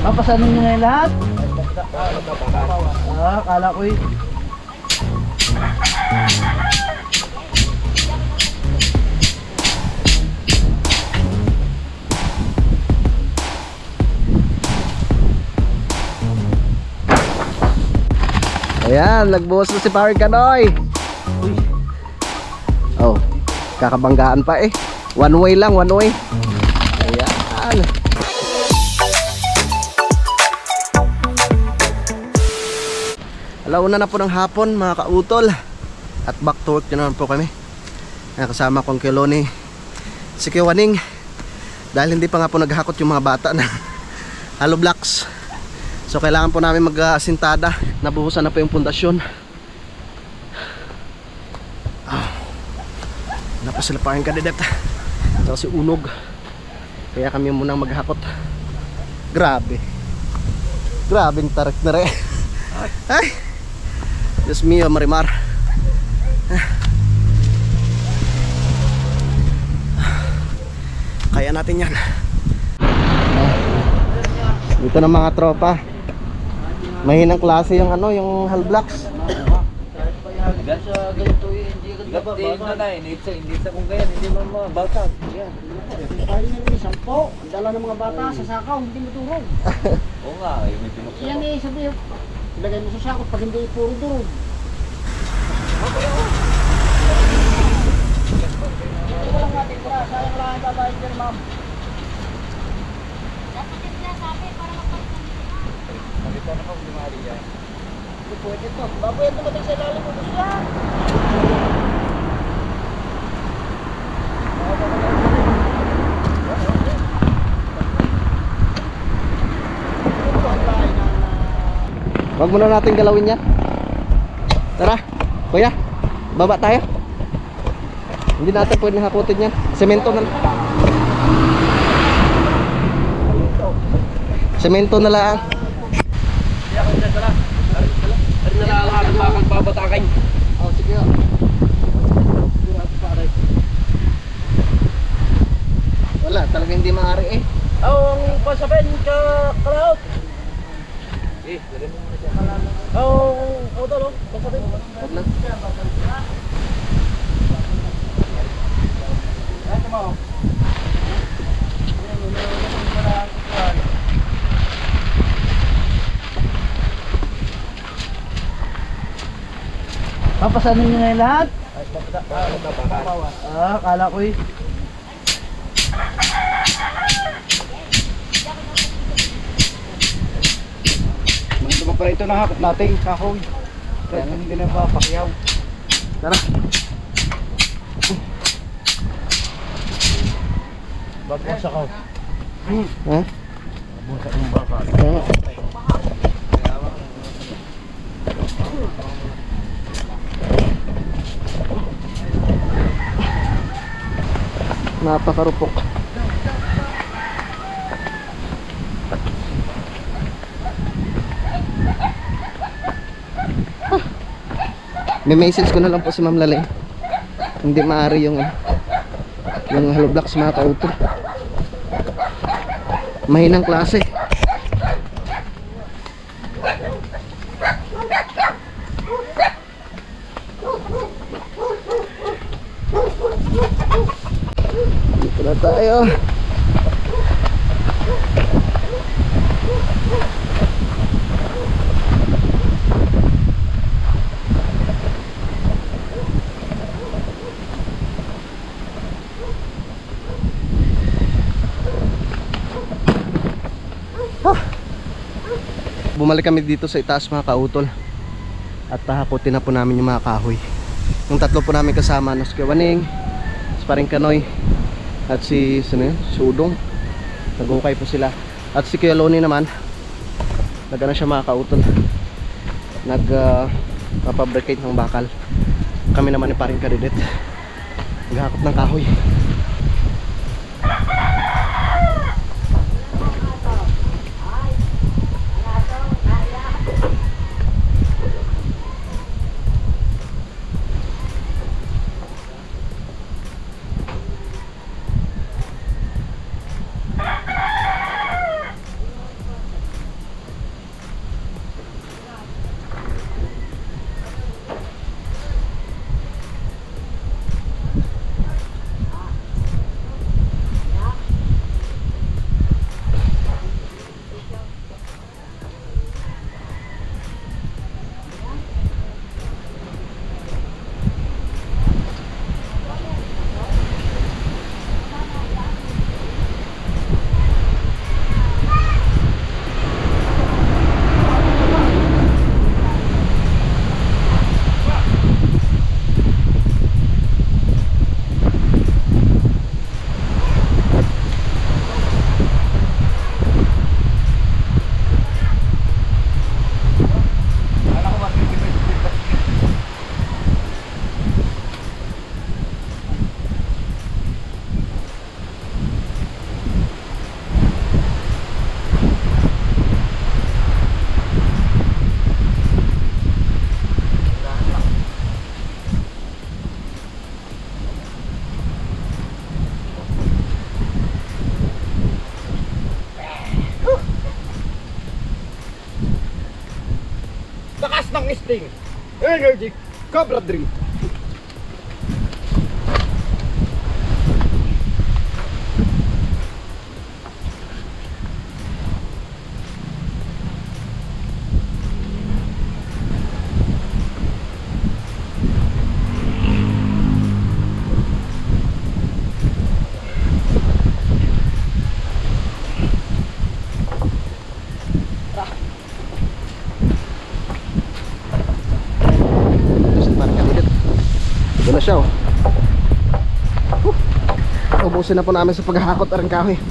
Papasanin nyo na yung lahat? Akala ko eh. Ayan, nagbuhos na si Power Kanoy. Oh, kakabanggaan pa eh. One way lang, one way. Ayan. Alauna na po ng hapon mga kautol. At back to work na naman po kami. Kasama kong Kiloni, si Kiwaning. Dahil hindi pa nga po naghakot yung mga bata na hollow blocks. So kailangan po namin mag-asintada. Nabuhusan na po yung pundasyon. Wala pa sila parang kadidet. Saka si Unog. Kaya kami munang maghakot. Grabe. Grabing tarik na rin. Ay, Diyos mio, Marimar. Kaya natin yan. Dito na mga tropa. Mahinang klase yung ano, yung hull blocks. Hindi sa kung kaya, hindi mo mga bata. Yan. Kaya nyo yung sampo, dala ng mga bata sa sakaw, hindi maturog. Oo nga, may pinuksa. Yan eh, sabi, ilagay mo sa sakaw pag hindi puro durog. Hindi ko lang natin pura, sayang lang ang babayin dyan, ma'am. Dapat din siya sabi para mapalitan. Palitan ako, limari yan. Hindi pwede ito. Bago yan dumating sa ilalim mo siya. Wag muna natin galawin yan. Tara, kuya, baba tayo. Hindi natin pwedeng hakutin yan. Semento na lang. Semento na lang. Ari na lang ang bakal babatakin. Oh, sige. Wala, talaga hindi maaari eh. Ang pasabihin ka kalaot. Eh, dali mo muna siya. Ang auto no? Pasabihin. Huwag na. Ito mo. Papasanin nyo na yung lahat? Akala ko eh. Ito pa ito na hakot natin kahoy. Kaya hindi na papakyaw. Tara. Bagong sakaw. Ha? Busa yung baka. Napakarupok. May message ko na lang po si Ma'am Lale. Hindi maaari yung hollow blocks mga kauto. Mahinang klase. Dito na tayo. Bumalik kami dito sa itaas mga kautol. At hahakutin na po namin yung mga kahoy. Yung tatlo po namin kasama, si Kiwaning, si Paring Kanoy, at si Udong. Nag-ukay po sila. At si Kiloni naman, nag-ano siya mga kautol, nag-fabricate ng bakal. Kami naman ni Paring Kadidet, naghahakot ng kahoy. ng Sting. Energy Cobra Drink. Doon na siya oh. Ubusin na po namin sa paghahakot ang kahoy.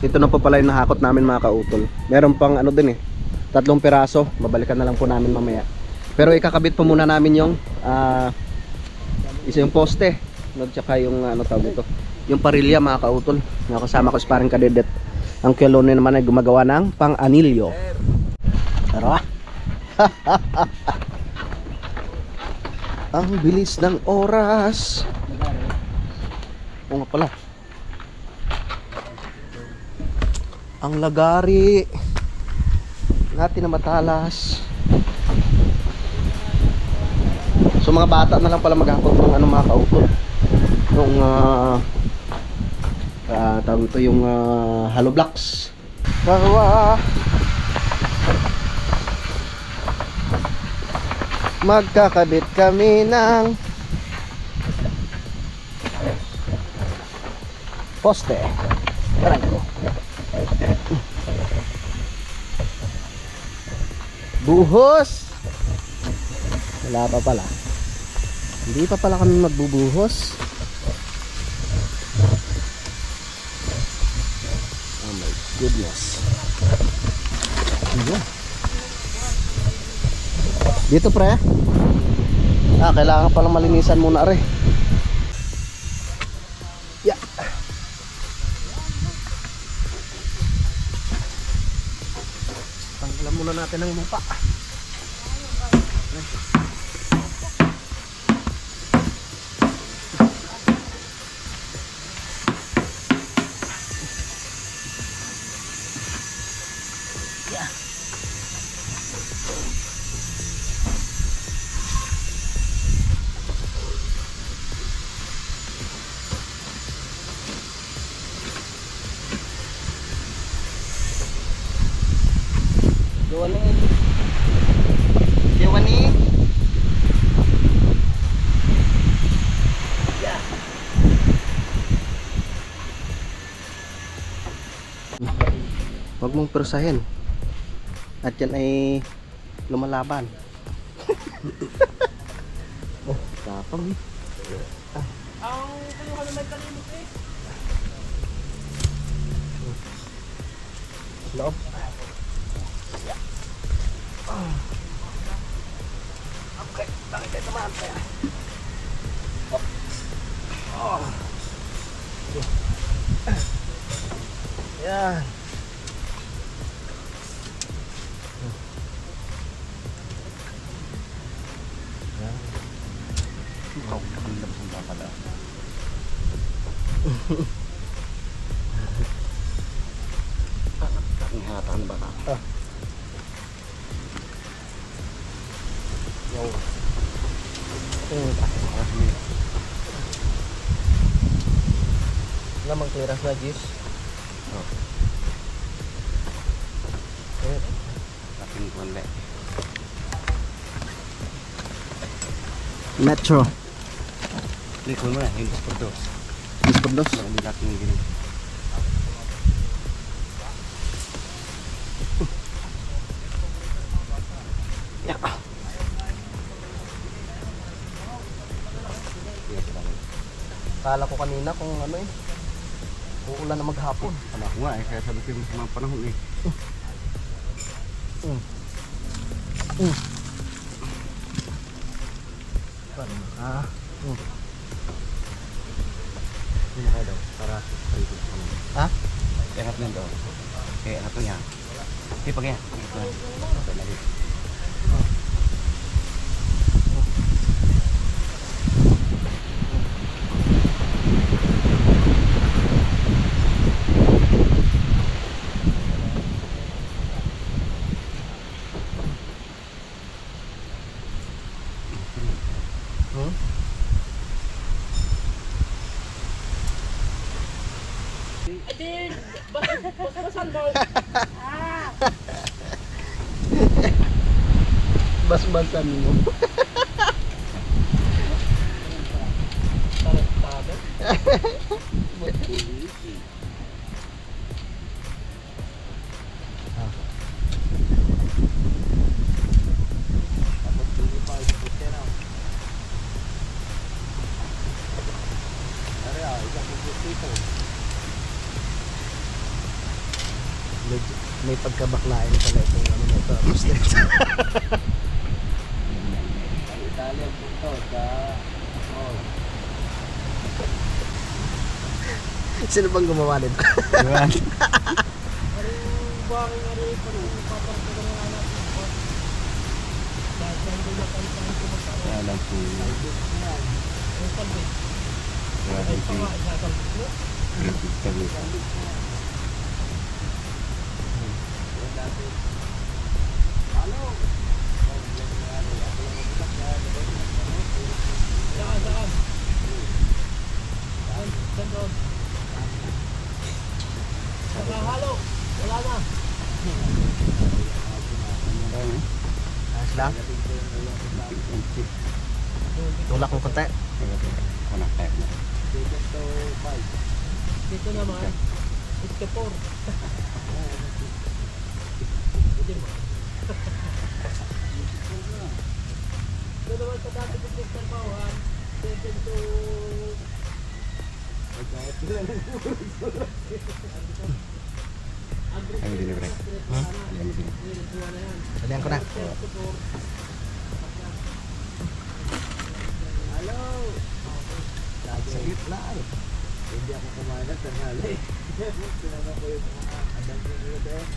Ito na po pala yung nahakot namin mga kautol. Meron pang ano din eh, 3 piraso. Babalikan na lang po namin mamaya. Pero ikakabit po muna namin yung isa yung poste, no, tsaka yung ano tawag ito, yung parilya mga kautol. Nakasama ko sparring kadedet. Ang Kelone naman ay gumagawa ng pang anilyo. Tara. Ang bilis ng oras. Oo nga pala. Ang lagari natin na matalas. So mga bata na lang pala maghakot ng ano mga kautol. Yung tawag ito yung hollow blocks. Bawa magkakabit kami ng poste. Aray ko. Buhos. Wala pa pala. Hindi pa pala kami magbubuhos. Oh my goodness. Dito pre. Kailangan palang malinisan muna re. Yeah. Tanggalan muna natin ang lupa. Kewani. Yeah. Huwag mong perusahin. At yan ay lumalaban. Oh, tapang. Ang kayong ka naman kalimot eh. Loob. Okay, bakit tayo naman kaya? Yan. Ikaw, ang labas ang pala. Ingatan ba ka? Wow. Lamang clearance na Gis. Ating konle. Metro. Likod mo na, yung 2x2. Dos por dos. Hindi natin yung ganun. Kala ko kanina kung ano eh. Uulan na maghapon. Kala ko nga eh, kaya sabi ko yung mga panahon eh. Ah. Hindi na kayo daw, para sa ito. Ha? Iangat mo yun daw. Eh, angat mo niya. Hindi, pag yan. Okay, lagi. Bas-basan mo. May pagkabaklaan pala itong ano na ito. Italian punto sa... Sino bang gumawa nito? Diba? Alam po. Ayos lang. Tulak mo konti. Dito naman, ito 4. Pwede mo. Ito naman sa dati ko Mr. Bauhan, 7 to... Ang delivery. Salihan ko na. Hello! Saglit lang. Hindi ako kumain sa hali. Tinanong ko yung mga adang ko nyo doon.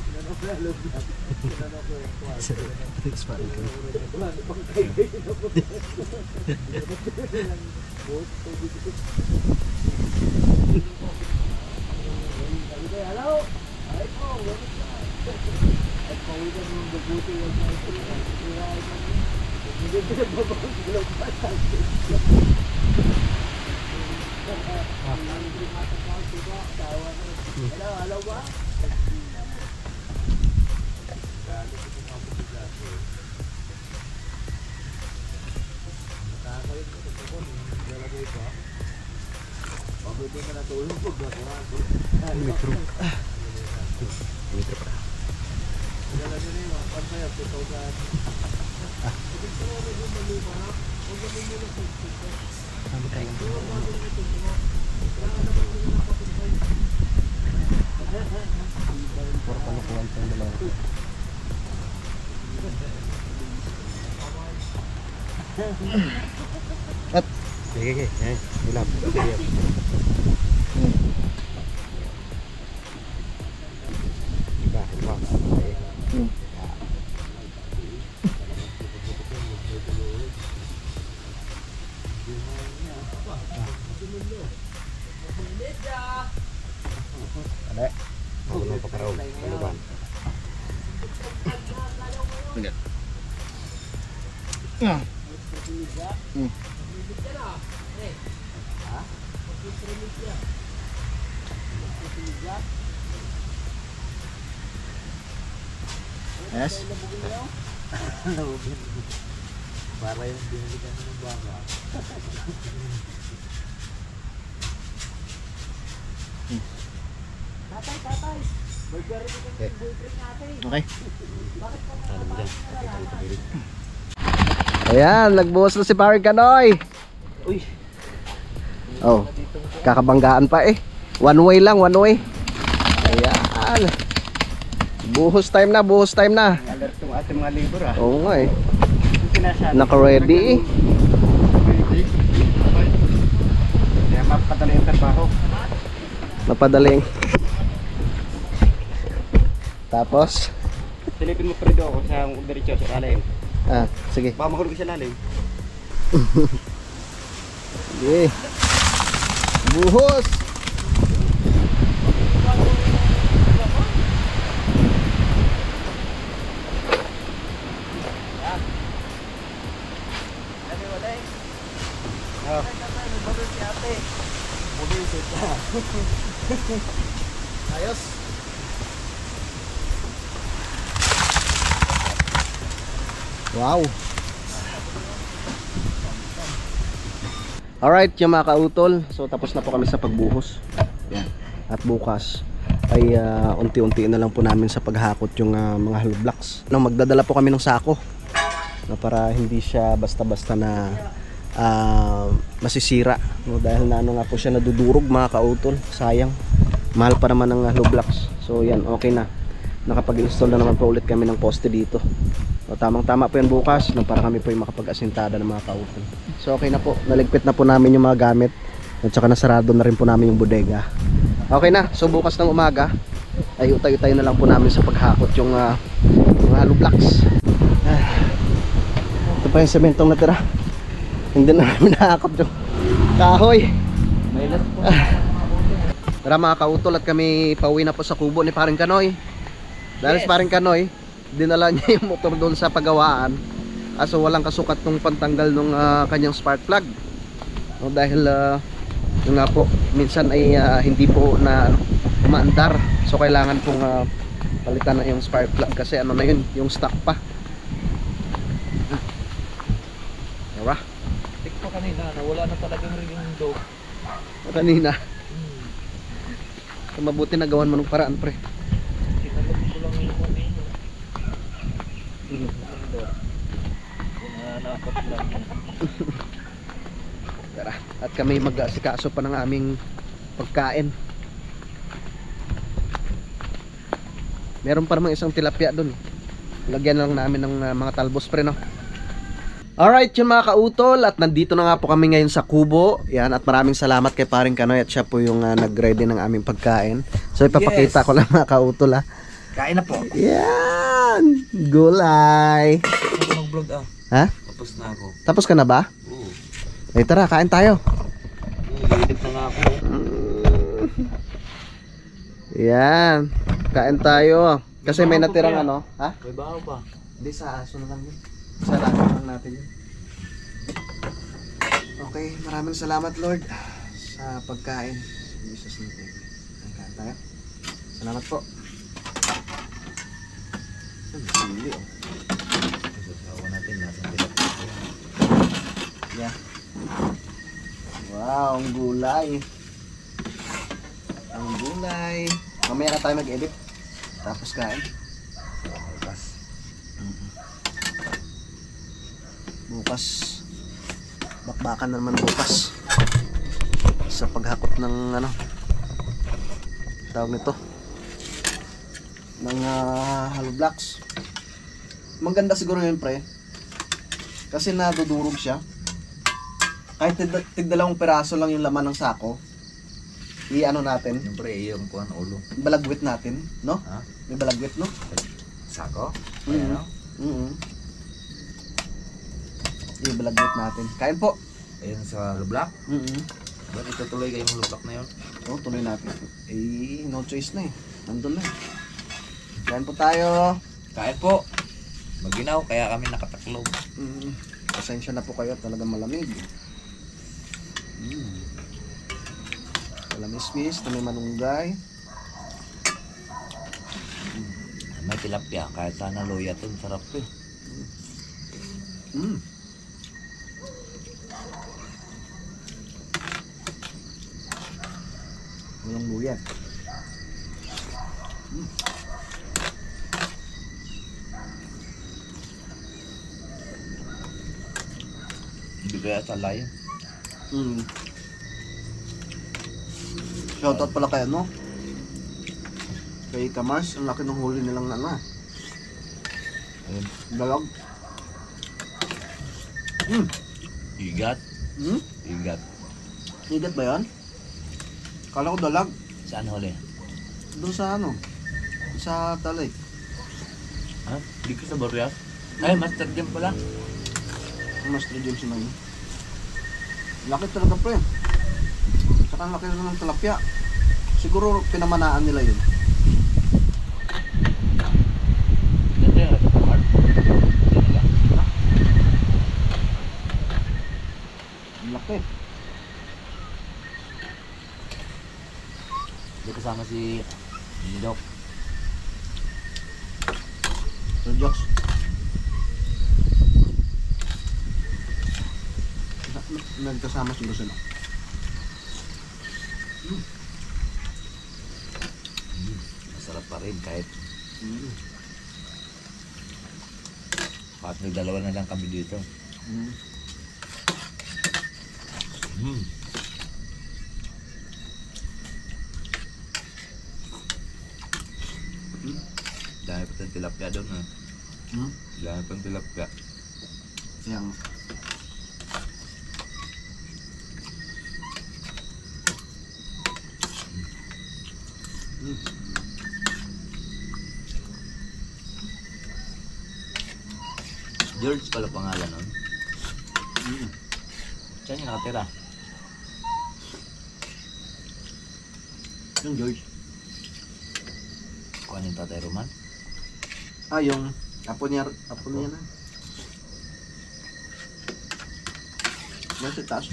Tinanong ko yung loob. Tinanong ko yung kwan. Thanks pa rin ko. Wala na pang kayo na po. Hello! Ay po, wala ka. At pawigan yung gabuti yung mga ito. Hindi pinababang gulog pa sa Hello ba? Pagod ka na tulog po ba? Metro. Metro pa. Dala nyo na yung pansaya, 2,000. Sabi tayo. Puro palukuhan sa dalawa. At Sige, sige. Hilap. Iba, iba. Ada. Mau pa karaw. Ano ba? Enggak. Yes. Para yung binili ka ng baka. Tatay. Boyfriend natin. Okay. Ano mo dyan? Ayan, nagbuhos na si Paring Kanoy. Uy! Oh, kakabanggaan pa eh. One way lang, one way. Ayan. Buhos time na. Alert yung ating mga labor ah. Oo nga eh. Sinasabi. Naka-ready eh. Kaya mapadala yung trabaho. Napadaling. Tapos, Silipin mo pa rin ako sa diretso sa lalim. sige. Baka mahulog sa lalim. Sige. Buhos. Ayos. Wow. Alright, yung mga kautol. So tapos na po kami sa pagbuhos. Yan. At bukas ay unti-unti na lang po namin sa paghakot yung mga hollow blocks. Magdadala po kami ng sako na para hindi siya basta-basta na masisira, no? Dahil na ano nga po siya, nadudurog mga kautol. Sayang. Mahal pa naman ng hollow blocks. So yan, okay na. Nakapag-install na naman po ulit kami ng poste dito. So, tamang-tama po yan bukas no, para kami po yung makapag-asintada ng mga kautol. So okay na po, naligpit na po namin yung mga gamit. At saka nasarado na rin po namin yung bodega. Okay na, so bukas ng umaga ay utay-utay na lang po namin sa paghakot yung mga hollow blocks. Ito pa yung sementong natira. Hindi na namin nakakot yung kahoy. May last po. Tara mga kautol, at kami pauwi na po sa kubo ni Paring Kanoy. Dahil si Paring Kanoy, dinala niya yung motor doon sa pagawaan. So walang kasukat nung pantanggal nung kanyang spark plug. No, dahil yun nga po, minsan ay hindi po na umaandar. So kailangan pong palitan na yung spark plug kasi ano na yun, yung stock pa. Diba? Tik pa kanina, nawala na talagang rin yung dog. Kanina. So, mabuti nagawan mo ng paraan, pre. Sinalog ko lang yung kanina. Nakakot lang. Tara, at kami mag-asikaso pa ng aming pagkain. Meron pa namang isang tilapia dun. Lagyan lang namin ng mga talbos, pre, no? Alright, yun mga kautol, at nandito na nga po kami ngayon sa kubo. Yan, at maraming salamat kay Paring Kanoy, at siya po yung nag-ready ng aming pagkain. So ipapakita ko lang mga kautol, ha. Kain na po. Yan, gulay. Ako mag-vlog ah. Ha? Tapos na ako. Tapos ka na ba? Oo. Eh tara, kain tayo. Edit na nga ako. Yan, kain tayo. Kasi may natirang ano, ha? May bahaw pa. Hindi, sa aso na lang yun. Sa lahat lang natin yun. Okay, maraming salamat Lord sa pagkain. Jesus name. Kain tayo. Salamat po. Sili, oh. Sasawa natin natin dito. Yeah. Wow, ang gulay. Ang gulay. Mamaya na tayo mag-edit. Tapos kain. Bukas bakbakan na naman bukas sa paghakot ng ano tawag nito ng hollow blocks. Maganda siguro yun, pre, kasi nadudurog siya. Kahit tigdalawang peraso lang yung laman ng sako, i-ano natin, Yung pre, yung kuhan ulo. balagwit natin, no? Ha? May balagwit, no? Sako? Mm-hmm. Ano? I-balagwit natin. Kain po. Ayun sa lublak. Ba't itutuloy kayong lublak na yun? So, tuloy natin. Eh, no choice na eh. Nandun na. Kain po tayo. Kain po. Maginaw, kaya kami nakataklog. Pasensya na po kayo. Talagang malamig. Malamismis. Ito may manunggay. May tilapia, kahit sana luya to, sarap eh. Walang luya. Hindi kaya salay. Shoutout pala kay ano? Kay Kamars, ang laki ng huli nilang ano. Dalag. Igat. Hmm? Igat. Igat ba yan? Kala ko dalag. Saan huli? Doon sa ano? Sa talay. Ha? Di ka sa Boreas? Ay, Master Jam pala. Master James na yun. Laki talaga pre. Saka ang laki rin ng tilapia. Siguro pinamanaan nila yun. Ganda yung Mark. Ang laki. Hindi kasama si Doc. Sir Jocks. Nagkasama siguro sila. Masarap pa rin kahit dalawa na lang kami dito. Dahil pa ng tilapia doon ha. Dahil pa ng tilapia. Yang George pala pangalan nun. Saan yung nakatira? yung George. Kuha yung Tatay Roman? Ah, yung apo niya na. Nasa taas.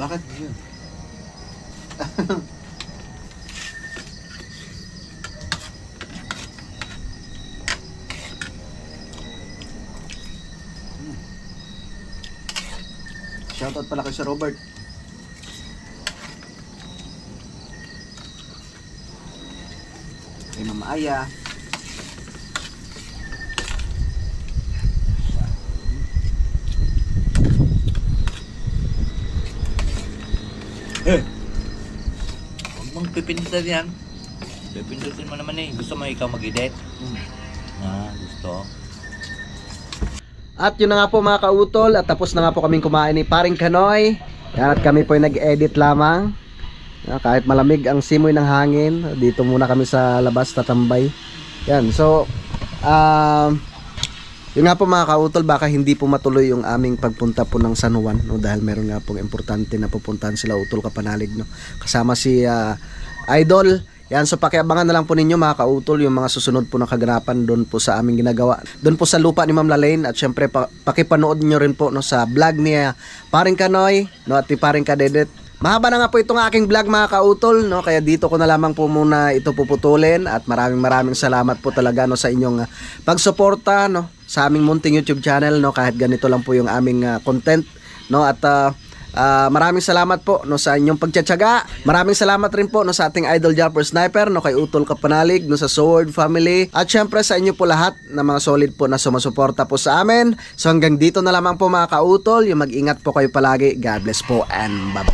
Bakit? Shoutout pala kay Sir Robert. Kay Mama Aya. Huwag mong pipindutin yan. Pipindutin mo naman eh. Gusto mo ikaw mag-edit? Gusto. At yun na nga po mga kautol, at tapos na nga po kaming kumain ni Paring Kanoy. Yan, at kami po ay nag-edit lamang. Kahit malamig ang simoy ng hangin, dito muna kami sa labas tatambay. Yan, so yun nga po mga kautol, baka hindi po matuloy yung aming pagpunta po ng San Juan, no, dahil meron nga pong importante na pupuntahan sila Utol Kapanalig, no, kasama si Idol. Yan, so pakiabangan na lang po ninyo mga kautol yung mga susunod po na kaganapan doon po sa aming ginagawa doon po sa lupa ni Ma'am Lalaine. At syempre pakipanood nyo rin po, no, sa vlog ni Paring Kanoy, no, at ni Paring Kadedet. Mahaba na nga po itong aking vlog mga kautol, no, kaya dito ko na lamang po muna ito puputulin. At maraming salamat po talaga, no, sa inyong pagsuporta, no, sa aming munting YouTube channel, no, kahit ganito lang po yung aming content, no. At maraming salamat po, no, sa inyong pagtsatsaga. Maraming salamat rin po, no, sa ating Idol Jumper Sniper, no, kay Utol Kapanalig, no, sa Sword Family, at syempre sa inyo po lahat na mga solid po na sumusuporta po sa amin. So hanggang dito na lamang po mga kautol, yung mag-ingat po kayo palagi. God bless po and bye.